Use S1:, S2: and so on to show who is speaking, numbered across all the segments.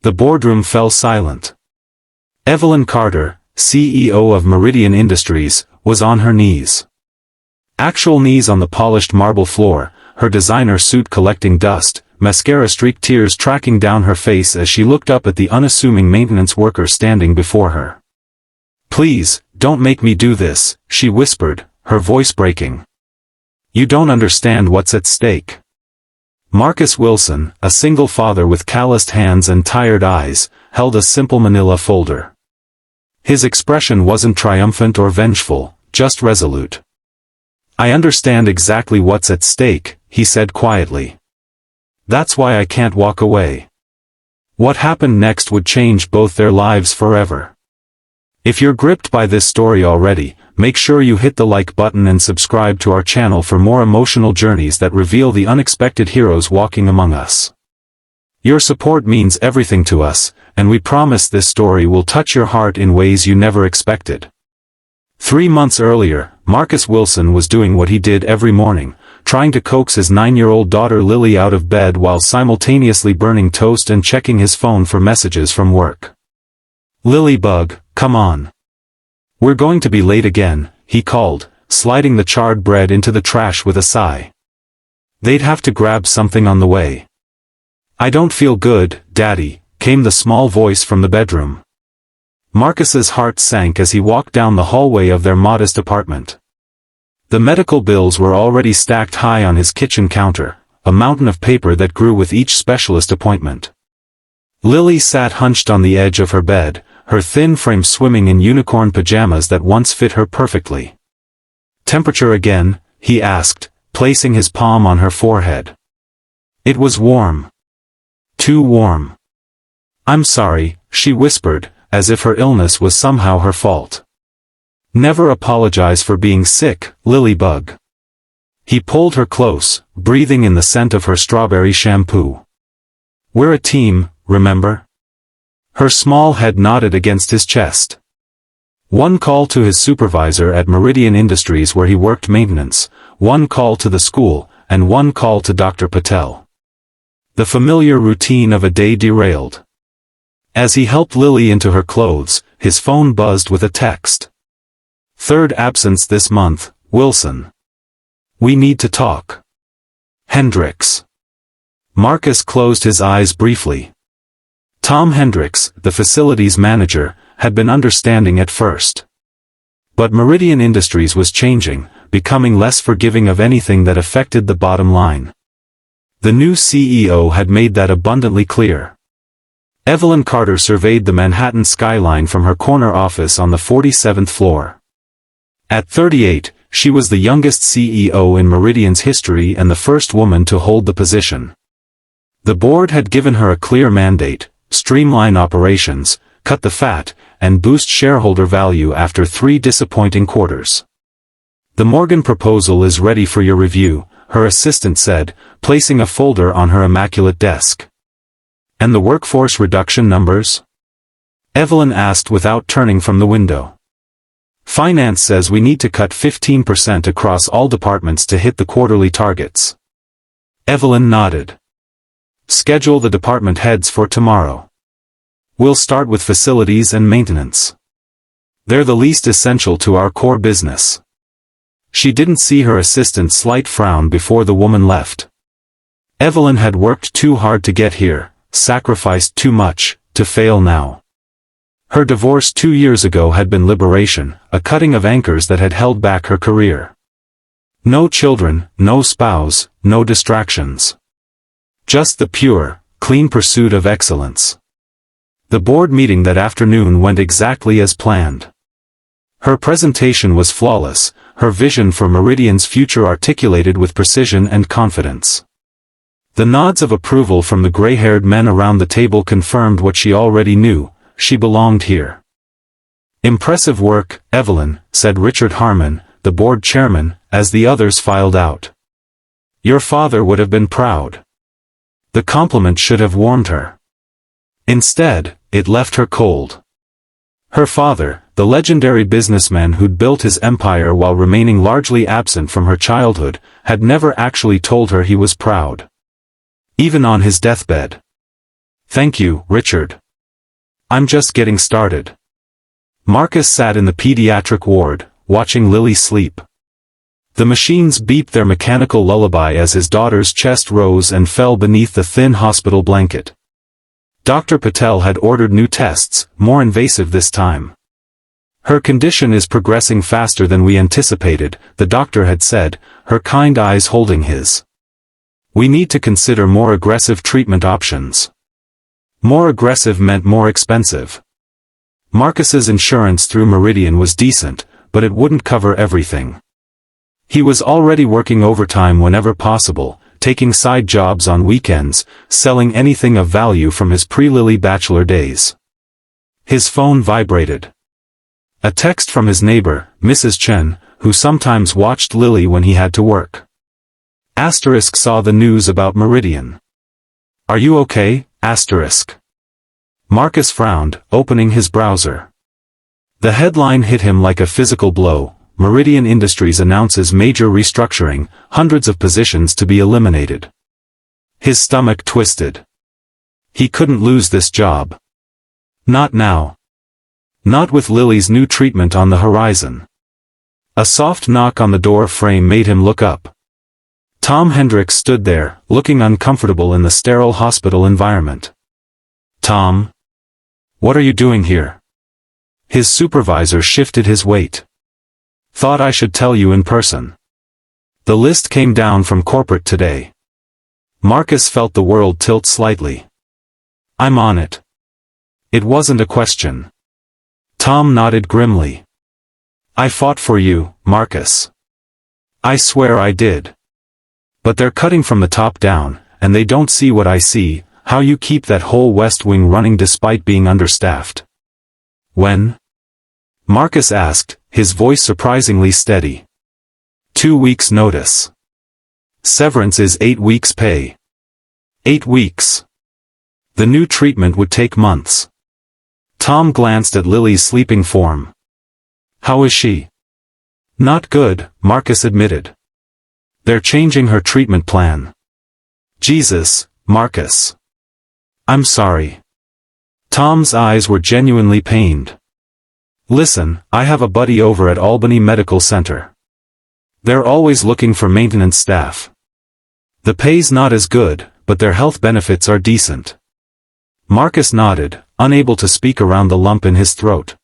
S1: The boardroom fell silent. Evelyn Carter, CEO of Meridian Industries, was on her knees. Actual knees on the polished marble floor, her designer suit collecting dust, mascara-streaked tears tracking down her face as she looked up at the unassuming maintenance worker standing before her. "Please, don't make me do this," she whispered, her voice breaking. "You don't understand what's at stake." Marcus Wilson, a single father with calloused hands and tired eyes, held a simple manila folder. His expression wasn't triumphant or vengeful, just resolute. "I understand exactly what's at stake," he said quietly. "That's why I can't walk away." What happened next would change both their lives forever. If you're gripped by this story already, make sure you hit the like button and subscribe to our channel for more emotional journeys that reveal the unexpected heroes walking among us. Your support means everything to us, and we promise this story will touch your heart in ways you never expected. 3 months earlier, Marcus Wilson was doing what he did every morning, trying to coax his 9-year-old daughter Lily out of bed while simultaneously burning toast and checking his phone for messages from work. "Lily bug, come on. We're going to be late again," he called, sliding the charred bread into the trash with a sigh. They'd have to grab something on the way. "I don't feel good, Daddy," came the small voice from the bedroom. Marcus's heart sank as he walked down the hallway of their modest apartment. The medical bills were already stacked high on his kitchen counter, a mountain of paper that grew with each specialist appointment. Lily sat hunched on the edge of her bed, her thin frame swimming in unicorn pajamas that once fit her perfectly. "Temperature again?" he asked, placing his palm on her forehead. It was warm. Too warm. "I'm sorry," she whispered, as if her illness was somehow her fault. "Never apologize for being sick, Lilybug." He pulled her close, breathing in the scent of her strawberry shampoo. "We're a team, remember?" Her small head nodded against his chest. One call to his supervisor at Meridian Industries where he worked maintenance, one call to the school, and one call to Dr. Patel. The familiar routine of a day derailed. As he helped Lily into her clothes, his phone buzzed with a text. "Third absence this month, Wilson. We need to talk. Hendricks." Marcus closed his eyes briefly. Tom Hendricks, the facilities manager, had been understanding at first. But Meridian Industries was changing, becoming less forgiving of anything that affected the bottom line. The new CEO had made that abundantly clear. Evelyn Carter surveyed the Manhattan skyline from her corner office on the 47th floor. At 38, she was the youngest CEO in Meridian's history and the first woman to hold the position. The board had given her a clear mandate: streamline operations, cut the fat, and boost shareholder value after 3 disappointing quarters. "The Morgan proposal is ready for your review," her assistant said, placing a folder on her immaculate desk. "And the workforce reduction numbers?" Evelyn asked without turning from the window. "Finance says we need to cut 15% across all departments to hit the quarterly targets." Evelyn nodded. "Schedule the department heads for tomorrow. We'll start with facilities and maintenance. They're the least essential to our core business." She didn't see her assistant's slight frown before the woman left. Evelyn had worked too hard to get here, sacrificed too much, to fail now. Her divorce 2 years ago had been liberation, a cutting of anchors that had held back her career. No children, no spouse, no distractions. Just the pure, clean pursuit of excellence. The board meeting that afternoon went exactly as planned. Her presentation was flawless, her vision for Meridian's future articulated with precision and confidence. The nods of approval from the gray-haired men around the table confirmed what she already knew: she belonged here. "Impressive work, Evelyn," said Richard Harmon, the board chairman, as the others filed out. "Your father would have been proud." The compliment should have warmed her. Instead, it left her cold. Her father, the legendary businessman who'd built his empire while remaining largely absent from her childhood, had never actually told her he was proud. Even on his deathbed. Thank you, Richard. I'm just getting started. Marcus sat in the pediatric ward, watching Lily sleep. The machines beeped their mechanical lullaby as his daughter's chest rose and fell beneath the thin hospital blanket. Dr. Patel had ordered new tests, more invasive this time. Her condition is progressing faster than we anticipated, the doctor had said, her kind eyes holding his. We need to consider more aggressive treatment options. More aggressive meant more expensive. Marcus's insurance through Meridian was decent, but it wouldn't cover everything. He was already working overtime whenever possible, taking side jobs on weekends, selling anything of value from his pre-Lily bachelor days. His phone vibrated. A text from his neighbor, Mrs. Chen, who sometimes watched Lily when he had to work. Asterisk saw the news about Meridian. Are you okay? Asterisk. Marcus frowned, opening his browser. The headline hit him like a physical blow. Meridian Industries announces major restructuring, hundreds of positions to be eliminated. His stomach twisted. He couldn't lose this job. Not now. Not with Lily's new treatment on the horizon. A soft knock on the door frame made him look up. Tom Hendricks stood there, looking uncomfortable in the sterile hospital environment. Tom? What are you doing here? His supervisor shifted his weight. Thought I should tell you in person. The list came down from corporate today. Marcus felt the world tilt slightly. I'm on it. It wasn't a question. Tom nodded grimly. I fought for you, Marcus. I swear I did. But they're cutting from the top down, and they don't see what I see, how you keep that whole West Wing running despite being understaffed. When? Marcus asked, his voice surprisingly steady. 2 weeks' notice. Severance is 8 weeks' pay. 8 weeks. The new treatment would take months. Tom glanced at Lily's sleeping form. How is she? Not good, Marcus admitted. They're changing her treatment plan. Jesus, Marcus. I'm sorry. Tom's eyes were genuinely pained. Listen, I have a buddy over at Albany Medical Center. They're always looking for maintenance staff. The pay's not as good, but their health benefits are decent. Marcus nodded, unable to speak around the lump in his throat.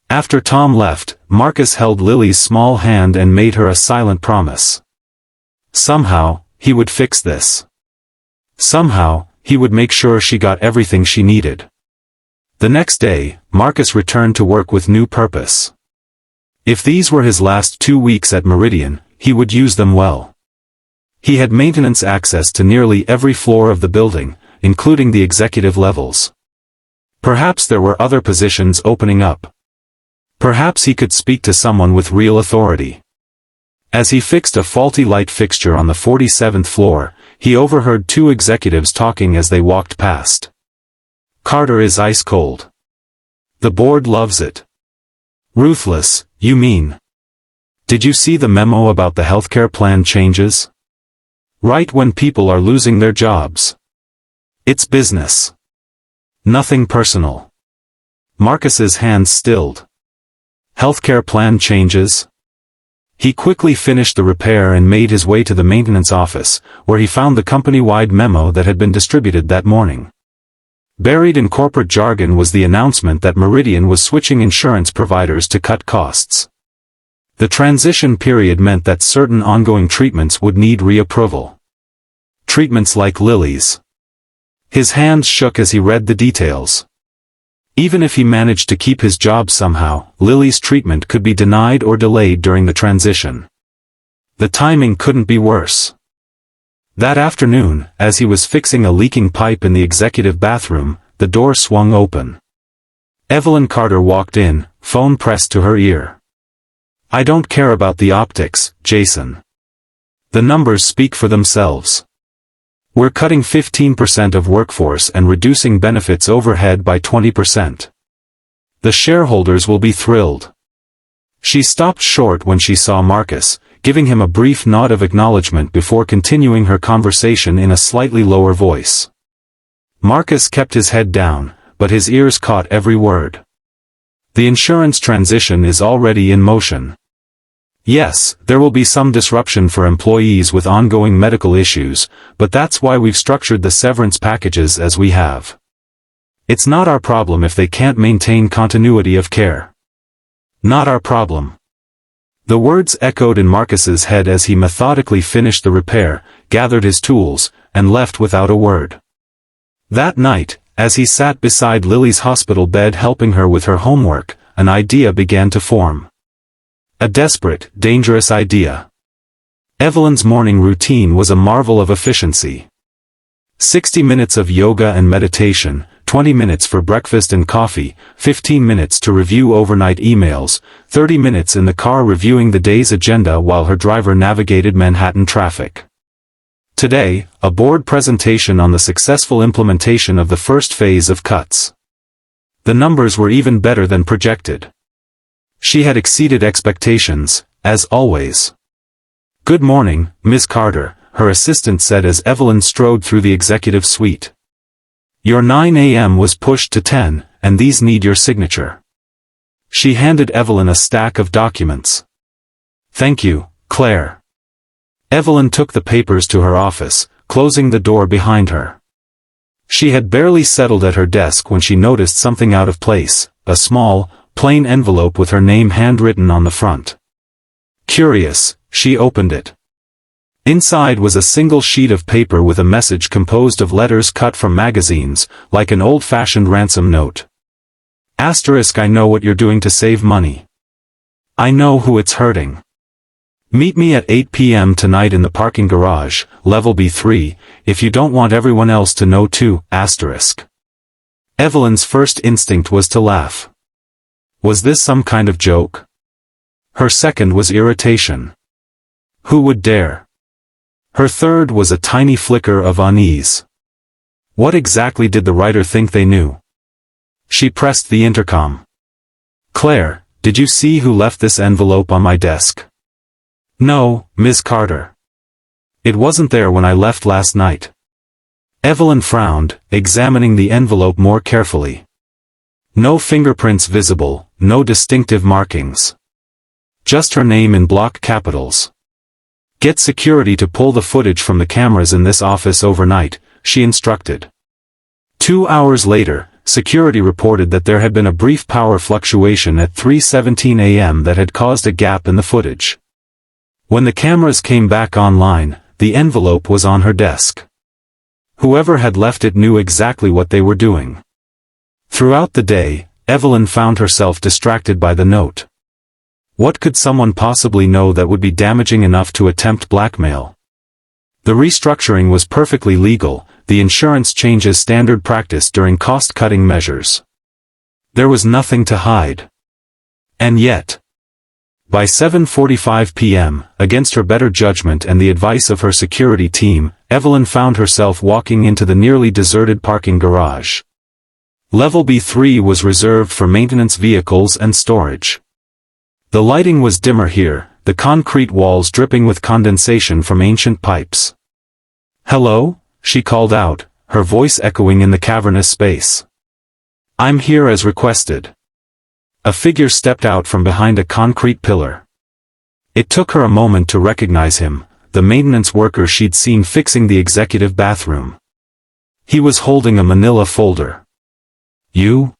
S1: After Tom left, Marcus held Lily's small hand and made her a silent promise. Somehow, he would fix this. Somehow, he would make sure she got everything she needed. The next day, Marcus returned to work with new purpose. If these were his last 2 weeks at Meridian, he would use them well. He had maintenance access to nearly every floor of the building, including the executive levels. Perhaps there were other positions opening up. Perhaps he could speak to someone with real authority. As he fixed a faulty light fixture on the 47th floor, he overheard 2 executives talking as they walked past. Carter is ice cold. The board loves it. Ruthless, you mean? Did you see the memo about the healthcare plan changes? Right when people are losing their jobs. It's business. Nothing personal. Marcus's hands stilled. Healthcare plan changes? He quickly finished the repair and made his way to the maintenance office, where he found the company-wide memo that had been distributed that morning. Buried in corporate jargon was the announcement that Meridian was switching insurance providers to cut costs. The transition period meant that certain ongoing treatments would need reapproval. Treatments like Lily's. His hands shook as he read the details. Even if he managed to keep his job somehow, Lily's treatment could be denied or delayed during the transition. The timing couldn't be worse. That afternoon, as he was fixing a leaking pipe in the executive bathroom, the door swung open. Evelyn Carter walked in, phone pressed to her ear. I don't care about the optics, Jason. The numbers speak for themselves. We're cutting 15% of workforce and reducing benefits overhead by 20%. The shareholders will be thrilled. She stopped short when she saw Marcus, giving him a brief nod of acknowledgement before continuing her conversation in a slightly lower voice. Marcus kept his head down, but his ears caught every word. The insurance transition is already in motion. Yes, there will be some disruption for employees with ongoing medical issues, but that's why we've structured the severance packages as we have. It's not our problem if they can't maintain continuity of care. Not our problem. The words echoed in Marcus's head as he methodically finished the repair, gathered his tools, and left without a word. That night, as he sat beside Lily's hospital bed helping her with her homework, an idea began to form. A desperate, dangerous idea. Evelyn's morning routine was a marvel of efficiency. 60 minutes of yoga and meditation, 20 minutes for breakfast and coffee, 15 minutes to review overnight emails, 30 minutes in the car reviewing the day's agenda while her driver navigated Manhattan traffic. Today, a board presentation on the successful implementation of the first phase of cuts. The numbers were even better than projected. She had exceeded expectations, as always. "Good morning, Ms. Carter," her assistant said as Evelyn strode through the executive suite. "Your 9 a.m. was pushed to 10, and these need your signature." She handed Evelyn a stack of documents. "Thank you, Claire." Evelyn took the papers to her office, closing the door behind her. She had barely settled at her desk when she noticed something out of place, a small, plain envelope with her name handwritten on the front. Curious, she opened it. Inside was a single sheet of paper with a message composed of letters cut from magazines, like an old-fashioned ransom note. Asterisk, I know what you're doing to save money. I know who it's hurting. Meet me at 8 p.m. tonight in the parking garage, level B3, if you don't want everyone else to know too, asterisk. Evelyn's first instinct was to laugh. Was this some kind of joke? Her second was irritation. Who would dare? Her third was a tiny flicker of unease. What exactly did the writer think they knew? She pressed the intercom. "Claire, did you see who left this envelope on my desk?" "No, Ms. Carter. It wasn't there when I left last night." Evelyn frowned, examining the envelope more carefully. No fingerprints visible, no distinctive markings. Just her name in block capitals. "Get security to pull the footage from the cameras in this office overnight," she instructed. 2 hours later, security reported that there had been a brief power fluctuation at 3:17 a.m. that had caused a gap in the footage. When the cameras came back online, the envelope was on her desk. Whoever had left it knew exactly what they were doing. Throughout the day, Evelyn found herself distracted by the note. What could someone possibly know that would be damaging enough to attempt blackmail? The restructuring was perfectly legal, the insurance changes standard practice during cost-cutting measures. There was nothing to hide. And yet, by 7:45 p.m., against her better judgment and the advice of her security team, Evelyn found herself walking into the nearly deserted parking garage. Level B3 was reserved for maintenance vehicles and storage. The lighting was dimmer here, the concrete walls dripping with condensation from ancient pipes. "Hello?" she called out, her voice echoing in the cavernous space. "I'm here as requested." A figure stepped out from behind a concrete pillar. It took her a moment to recognize him, the maintenance worker she'd seen fixing the executive bathroom. He was holding a manila folder. "You?"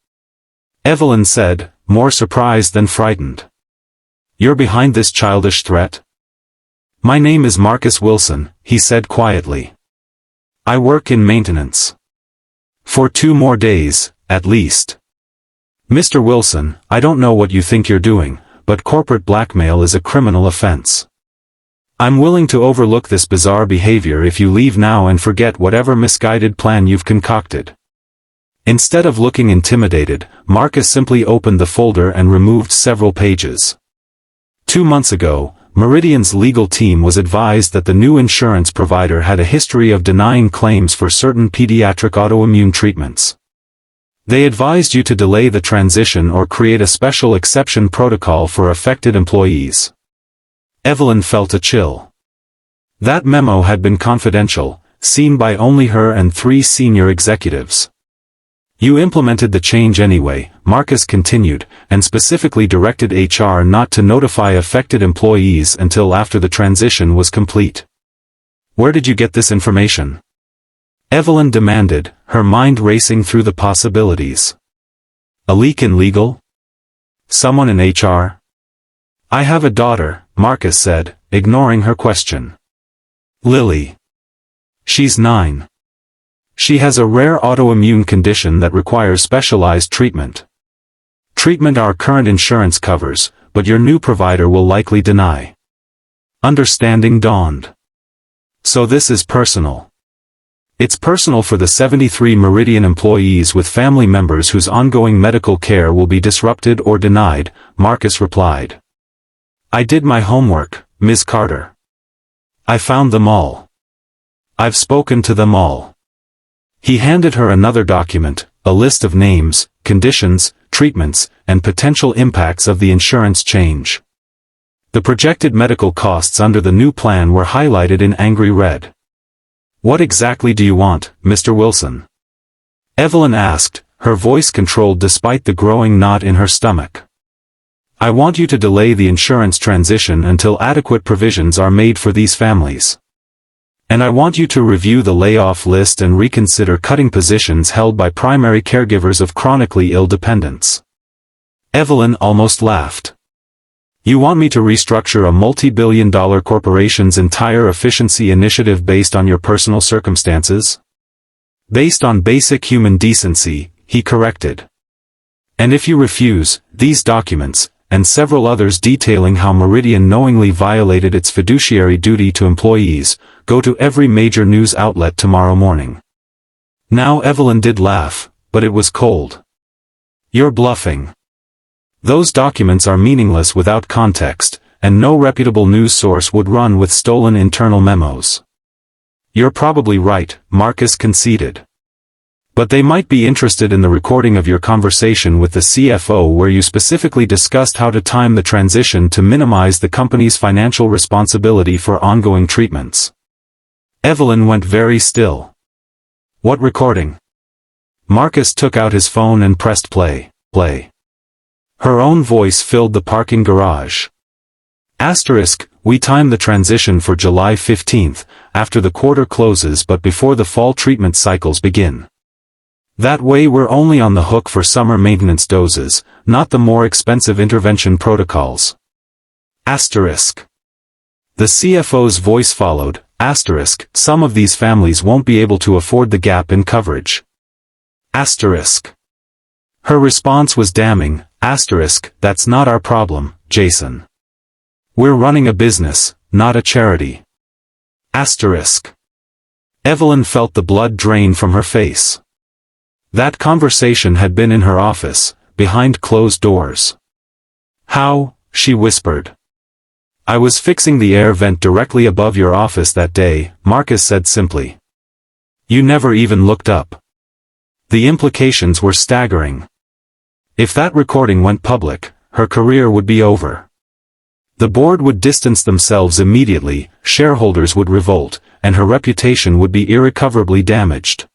S1: Evelyn said, more surprised than frightened. "You're behind this childish threat?" "My name is Marcus Wilson," he said quietly. "I work in maintenance. For 2 more days, at least." "Mr. Wilson, I don't know what you think you're doing, but corporate blackmail is a criminal offense. I'm willing to overlook this bizarre behavior if you leave now and forget whatever misguided plan you've concocted." Instead of looking intimidated, Marcus simply opened the folder and removed several pages. 2 months ago, Meridian's legal team was advised that the new insurance provider had a history of denying claims for certain pediatric autoimmune treatments. They advised you to delay the transition or create a special exception protocol for affected employees. Evelyn felt a chill. That memo had been confidential, seen by only her and 3 senior executives. You implemented the change anyway, Marcus continued, and specifically directed HR not to notify affected employees until after the transition was complete. Where did you get this information? Evelyn demanded, her mind racing through the possibilities. A leak in legal? Someone in HR? I have a daughter, Marcus said, ignoring her question. Lily. She's 9. She has a rare autoimmune condition that requires specialized treatment. Treatment our current insurance covers, but your new provider will likely deny. Understanding dawned. So this is personal. It's personal for the 73 Meridian employees with family members whose ongoing medical care will be disrupted or denied, Marcus replied. I did my homework, Ms. Carter. I found them all. I've spoken to them all. He handed her another document, a list of names, conditions, treatments, and potential impacts of the insurance change. The projected medical costs under the new plan were highlighted in angry red. What exactly do you want, Mr. Wilson? Evelyn asked, her voice controlled despite the growing knot in her stomach. I want you to delay the insurance transition until adequate provisions are made for these families. And I want you to review the layoff list and reconsider cutting positions held by primary caregivers of chronically ill dependents. Evelyn almost laughed. You want me to restructure a multi-billion-dollar corporation's entire efficiency initiative based on your personal circumstances? Based on basic human decency, he corrected. And if you refuse, these documents, and several others detailing how Meridian knowingly violated its fiduciary duty to employees, go to every major news outlet tomorrow morning. Now Evelyn did laugh, but it was cold. You're bluffing. Those documents are meaningless without context, and no reputable news source would run with stolen internal memos. You're probably right, Marcus conceded. But they might be interested in the recording of your conversation with the CFO where you specifically discussed how to time the transition to minimize the company's financial responsibility for ongoing treatments. Evelyn went very still. What recording? Marcus took out his phone and pressed play. Her own voice filled the parking garage. We timed the transition for July 15th, after the quarter closes but before the fall treatment cycles begin. That way we're only on the hook for summer maintenance doses, not the more expensive intervention protocols. The CFO's voice followed, some of these families won't be able to afford the gap in coverage. Her response was damning, that's not our problem, Jason. We're running a business, not a charity. Evelyn felt the blood drain from her face. That conversation had been in her office, behind closed doors. How? She whispered. I was fixing the air vent directly above your office that day, Marcus said simply. You never even looked up. The implications were staggering. If that recording went public, her career would be over. The board would distance themselves immediately, shareholders would revolt, and her reputation would be irrecoverably damaged.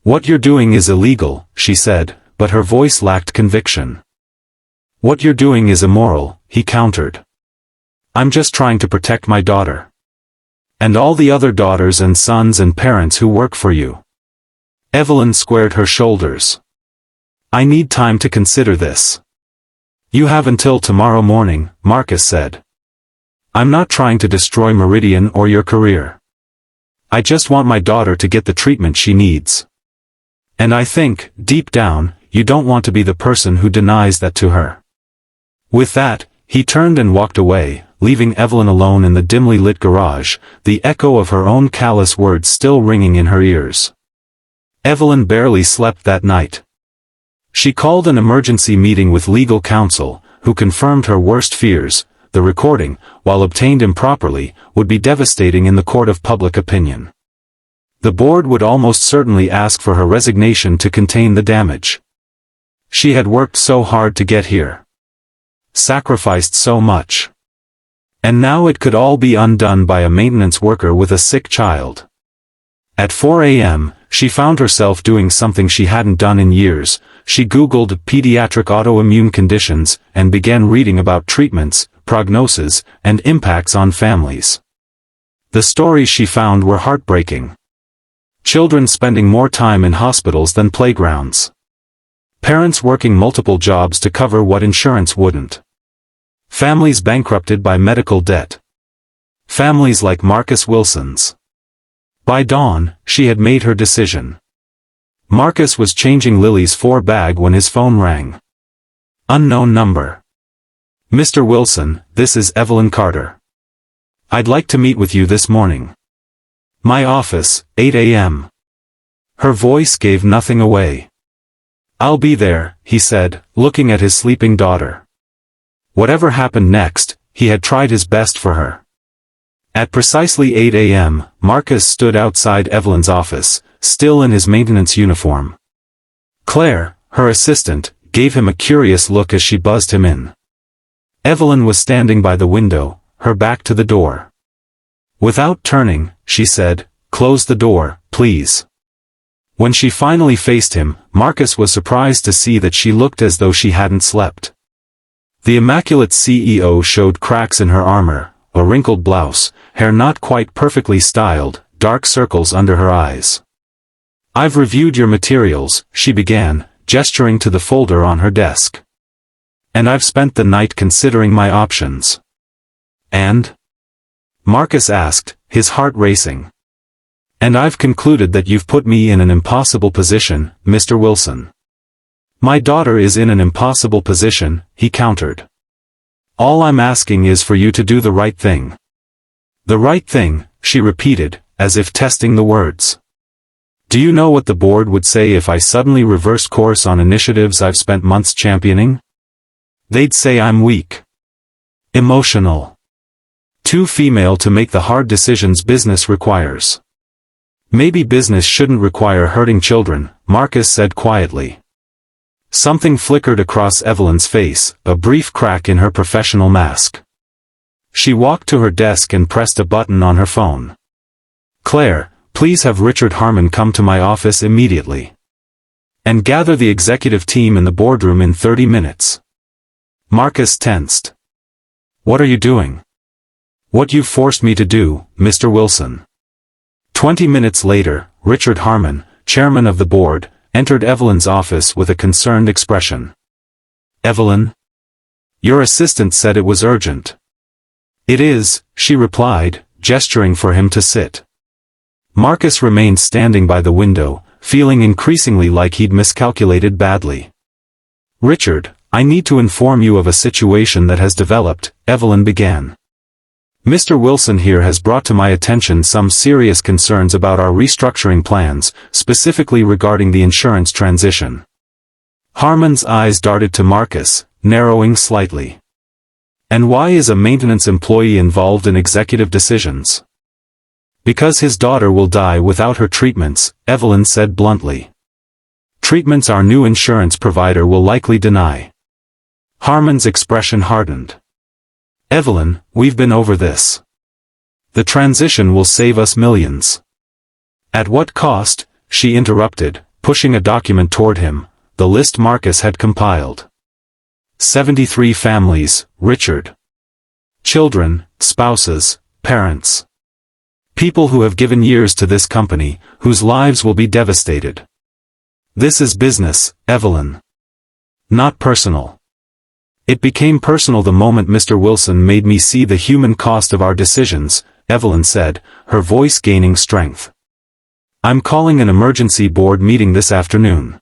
S1: What you're doing is illegal, she said, but her voice lacked conviction. What you're doing is immoral, he countered. I'm just trying to protect my daughter. And all the other daughters and sons and parents who work for you. Evelyn squared her shoulders. I need time to consider this. You have until tomorrow morning, Marcus said. I'm not trying to destroy Meridian or your career. I just want my daughter to get the treatment she needs. And I think, deep down, you don't want to be the person who denies that to her. With that, he turned and walked away, leaving Evelyn alone in the dimly lit garage, the echo of her own callous words still ringing in her ears. Evelyn barely slept that night. She called an emergency meeting with legal counsel, who confirmed her worst fears. The recording, while obtained improperly, would be devastating in the court of public opinion. The board would almost certainly ask for her resignation to contain the damage. She had worked so hard to get here. Sacrificed so much. And now it could all be undone by a maintenance worker with a sick child. At 4 a.m., she found herself doing something she hadn't done in years. She Googled pediatric autoimmune conditions and began reading about treatments, prognosis, and impacts on families. The stories she found were heartbreaking. Children spending more time in hospitals than playgrounds. Parents working multiple jobs to cover what insurance wouldn't. Families bankrupted by medical debt. Families like Marcus Wilson's. By dawn, she had made her decision. Marcus was changing Lily's bag when his phone rang. Unknown number. Mr. Wilson, this is Evelyn Carter. I'd like to meet with you this morning. My office, 8 a.m. Her voice gave nothing away. I'll be there, he said, looking at his sleeping daughter. Whatever happened next, he had tried his best for her. At precisely 8 a.m., Marcus stood outside Evelyn's office, still in his maintenance uniform. Claire, her assistant, gave him a curious look as she buzzed him in. Evelyn was standing by the window, her back to the door. Without turning, she said, "Close the door, please." When she finally faced him, Marcus was surprised to see that she looked as though she hadn't slept. The immaculate CEO showed cracks in her armor, a wrinkled blouse, hair not quite perfectly styled, dark circles under her eyes. "I've reviewed your materials," she began, gesturing to the folder on her desk. "And I've spent the night considering my options." "And?" Marcus asked, his heart racing. "And I've concluded that you've put me in an impossible position, Mr. Wilson." "My daughter is in an impossible position," he countered. "All I'm asking is for you to do the right thing." "The right thing," she repeated, as if testing the words. "Do you know what the board would say if I suddenly reversed course on initiatives I've spent months championing? They'd say I'm weak. Emotional. Too female to make the hard decisions business requires." "Maybe business shouldn't require hurting children," Marcus said quietly. Something flickered across Evelyn's face, a brief crack in her professional mask. She walked to her desk and pressed a button on her phone. "Claire, please have Richard Harmon come to my office immediately. And gather the executive team in the boardroom in 30 minutes. Marcus tensed. "What are you doing?" "What you've forced me to do, Mr. Wilson." 20 minutes later, Richard Harmon, chairman of the board, entered Evelyn's office with a concerned expression. "Evelyn? Your assistant said it was urgent." "It is," she replied, gesturing for him to sit. Marcus remained standing by the window, feeling increasingly like he'd miscalculated badly. "Richard, I need to inform you of a situation that has developed," Evelyn began. "Mr. Wilson here has brought to my attention some serious concerns about our restructuring plans, specifically regarding the insurance transition." Harmon's eyes darted to Marcus, narrowing slightly. "And why is a maintenance employee involved in executive decisions?" "Because his daughter will die without her treatments," Evelyn said bluntly. "Treatments our new insurance provider will likely deny." Harmon's expression hardened. "Evelyn, we've been over this. The transition will save us millions." "At what cost?" she interrupted, pushing a document toward him, the list Marcus had compiled. 73 families, Richard. Children, spouses, parents. People who have given years to this company, whose lives will be devastated. This is business, Evelyn. Not personal. It became personal the moment Mr. Wilson made me see the human cost of our decisions, Evelyn said, her voice gaining strength. "I'm calling an emergency board meeting this afternoon.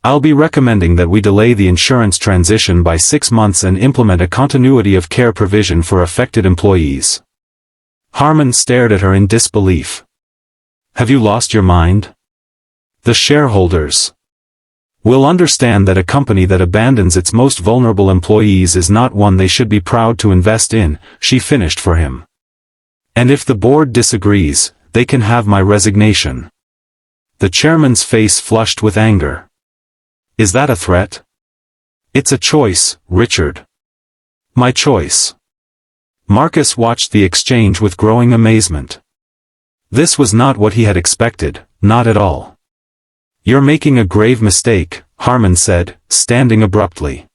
S1: I'll be recommending that we delay the insurance transition by 6 months and implement a continuity of care provision for affected employees." Harmon stared at her in disbelief. "Have you lost your mind? The shareholders will understand that a company that abandons its most vulnerable employees is not one they should be proud to invest in," she finished for him. "And if the board disagrees, they can have my resignation." The chairman's face flushed with anger. "Is that a threat?" "It's a choice, Richard." "My choice." Marcus watched the exchange with growing amazement. This was not what he had expected, not at all. "You're making a grave mistake," Harmon said, standing abruptly.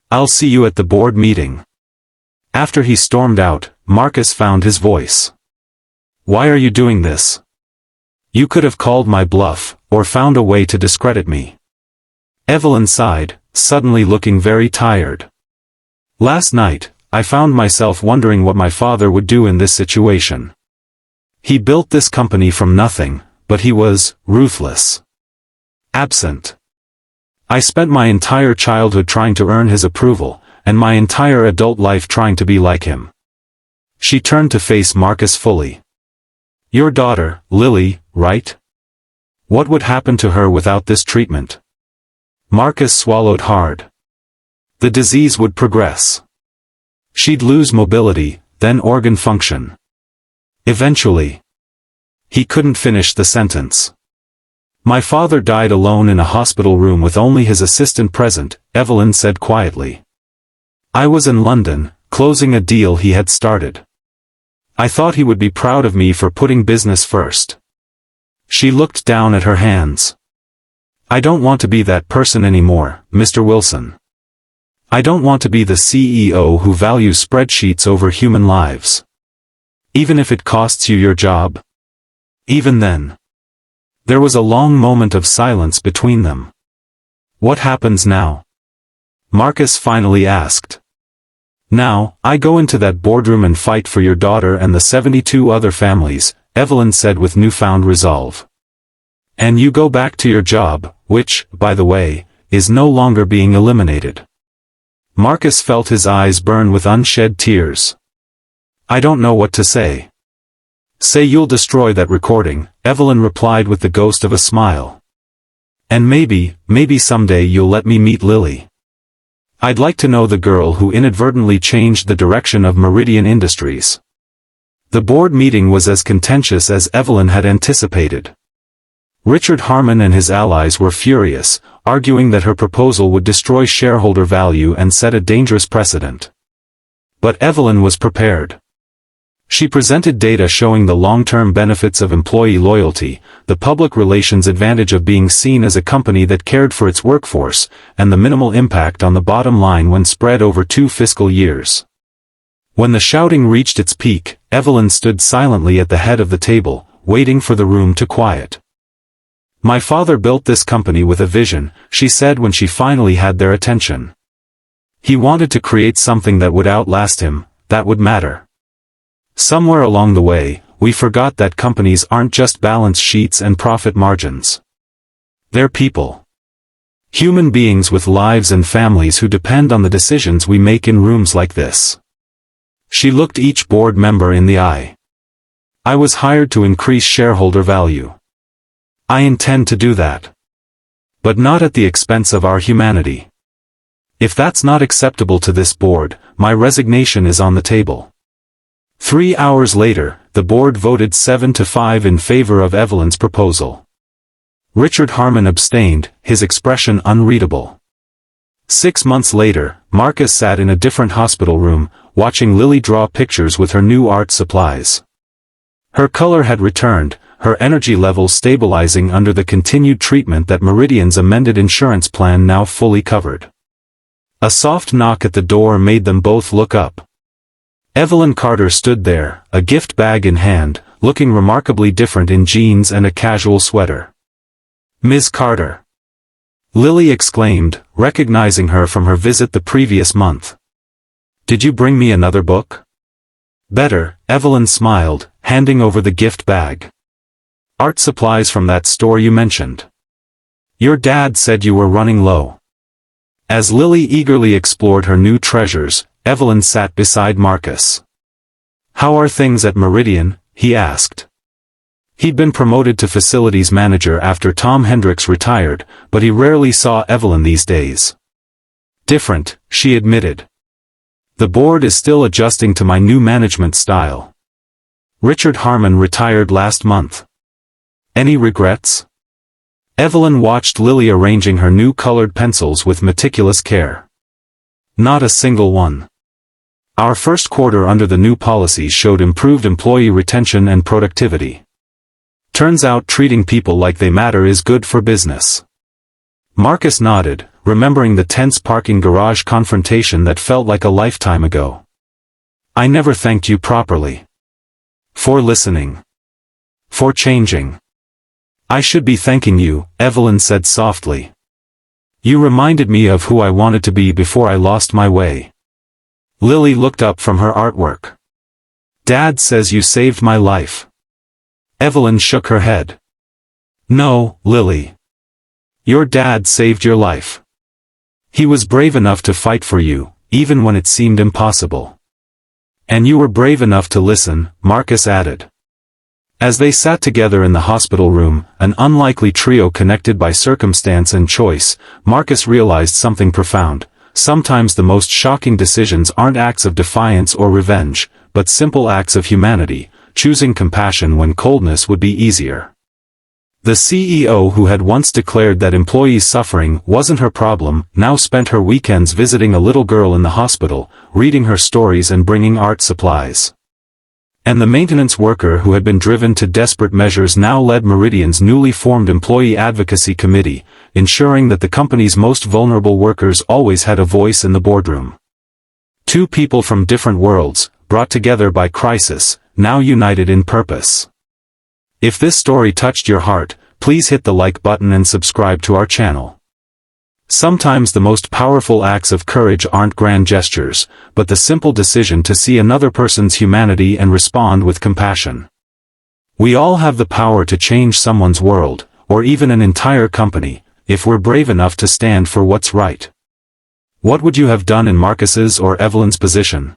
S1: "I'll see you at the board meeting." After he stormed out, Marcus found his voice. "Why are you doing this? You could have called my bluff, or found a way to discredit me." Evelyn sighed, suddenly looking very tired. "Last night, I found myself wondering what my father would do in this situation. He built this company from nothing, but he was ruthless. Absent. I spent my entire childhood trying to earn his approval, and my entire adult life trying to be like him." She turned to face Marcus fully. "Your daughter, Lily, right? What would happen to her without this treatment?" Marcus swallowed hard. "The disease would progress. She'd lose mobility, then organ function. Eventually." He couldn't finish the sentence. "My father died alone in a hospital room with only his assistant present," Evelyn said quietly. "I was in London, closing a deal he had started. I thought he would be proud of me for putting business first." She looked down at her hands. "I don't want to be that person anymore, Mr. Wilson. I don't want to be the CEO who values spreadsheets over human lives. Even if it costs you your job." Even then. There was a long moment of silence between them. "What happens now?" Marcus finally asked. "Now, I go into that boardroom and fight for your daughter and the 72 other families," Evelyn said with newfound resolve. "And you go back to your job, which, by the way, is no longer being eliminated." Marcus felt his eyes burn with unshed tears. "I don't know what to say." "Say you'll destroy that recording," Evelyn replied with the ghost of a smile. "And maybe someday you'll let me meet Lily. I'd like to know the girl who inadvertently changed the direction of Meridian Industries." The board meeting was as contentious as Evelyn had anticipated. Richard Harmon and his allies were furious, arguing that her proposal would destroy shareholder value and set a dangerous precedent. But Evelyn was prepared. She presented data showing the long-term benefits of employee loyalty, the public relations advantage of being seen as a company that cared for its workforce, and the minimal impact on the bottom line when spread over 2 fiscal years. When the shouting reached its peak, Evelyn stood silently at the head of the table, waiting for the room to quiet. "My father built this company with a vision," she said when she finally had their attention. "He wanted to create something that would outlast him, that would matter. Somewhere along the way, we forgot that companies aren't just balance sheets and profit margins. They're people. Human beings with lives and families who depend on the decisions we make in rooms like this." She looked each board member in the eye. "I was hired to increase shareholder value. I intend to do that. But not at the expense of our humanity. If that's not acceptable to this board, my resignation is on the table." 3 hours later, the board voted 7-5 in favor of Evelyn's proposal. Richard Harmon abstained, his expression unreadable. 6 months later, Marcus sat in a different hospital room, watching Lily draw pictures with her new art supplies. Her color had returned, her energy level stabilizing under the continued treatment that Meridian's amended insurance plan now fully covered. A soft knock at the door made them both look up. Evelyn Carter stood there, a gift bag in hand, looking remarkably different in jeans and a casual sweater. "Ms. Carter!" Lily exclaimed, recognizing her from her visit the previous month. "Did you bring me another book?" "Better," Evelyn smiled, handing over the gift bag. "Art supplies from that store you mentioned. Your dad said you were running low." As Lily eagerly explored her new treasures, Evelyn sat beside Marcus. "How are things at Meridian?" he asked. He'd been promoted to facilities manager after Tom Hendricks retired, but he rarely saw Evelyn these days. "Different," she admitted. "The board is still adjusting to my new management style. Richard Harmon retired last month." "Any regrets?" Evelyn watched Lily arranging her new colored pencils with meticulous care. "Not a single one. Our first quarter under the new policies showed improved employee retention and productivity. Turns out treating people like they matter is good for business. Marcus nodded, remembering the tense parking garage confrontation that felt like a lifetime ago. I never thanked you properly. For listening. For changing. I should be thanking you, Evelyn said softly. You reminded me of who I wanted to be before I lost my way. Lily looked up from her artwork. Dad says you saved my life. Evelyn shook her head. No, Lily. Your dad saved your life. He was brave enough to fight for you, even when it seemed impossible. And you were brave enough to listen, Marcus added. As they sat together in the hospital room, an unlikely trio connected by circumstance and choice, Marcus realized something profound. Sometimes the most shocking decisions aren't acts of defiance or revenge, but simple acts of humanity, choosing compassion when coldness would be easier. The CEO, who had once declared that employees' suffering wasn't her problem, now spent her weekends visiting a little girl in the hospital, reading her stories and bringing art supplies. And the maintenance worker who had been driven to desperate measures now led Meridian's newly formed Employee Advocacy Committee, ensuring that the company's most vulnerable workers always had a voice in the boardroom. Two people from different worlds, brought together by crisis, now united in purpose. If this story touched your heart, please hit the like button and subscribe to our channel. Sometimes the most powerful acts of courage aren't grand gestures, but the simple decision to see another person's humanity and respond with compassion. We all have the power to change someone's world, or even an entire company, if we're brave enough to stand for what's right. What would you have done in Marcus's or Evelyn's position?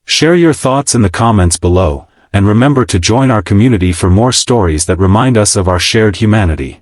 S1: Share your thoughts in the comments below, and remember to join our community for more stories that remind us of our shared humanity.